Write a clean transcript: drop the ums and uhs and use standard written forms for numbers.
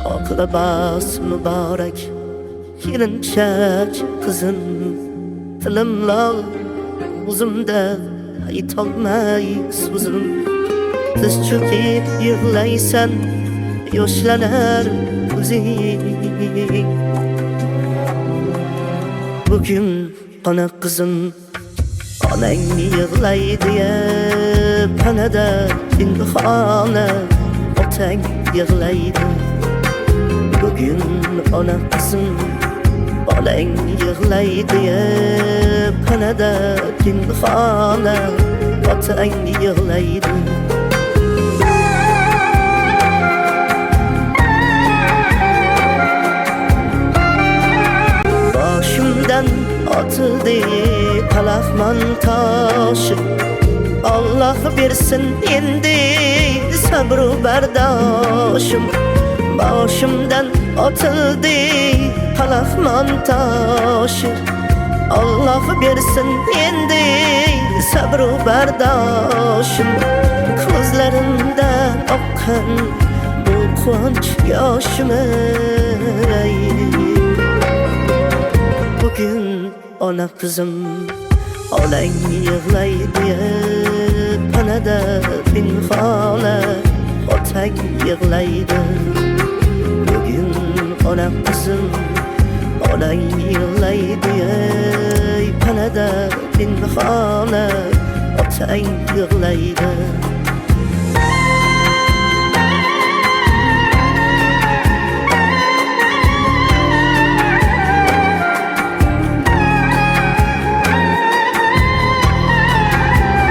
Oqibas mübarek kelinchak qizim, tilimla o'zimda aytolmay so'zim. Tiz cho'kib yig'laysan, yoshlanar ko'zing. Bugün ana qizim, onang yig'laydi ya panada imtihona, otang yig'laydi. Bugün ana qizim, onang yig'laydi ya panada imtihona, otang yig'laydi. Boshimdan otildi palaxmon toshi, Allah bersin endi sabru bardoshim. Boshimdan otildi palaxmon toshi, Allah bersin endi sabru bardoshim. Ko'zlarimdan oqqan bu quvonch yoshim. Bugün ona kızım, onang yig'laydi ya panada pinhona, otang yig'laydi. Bugün ona kızım, onang yig'laydi ya panada pinhona, otang yig'laydi.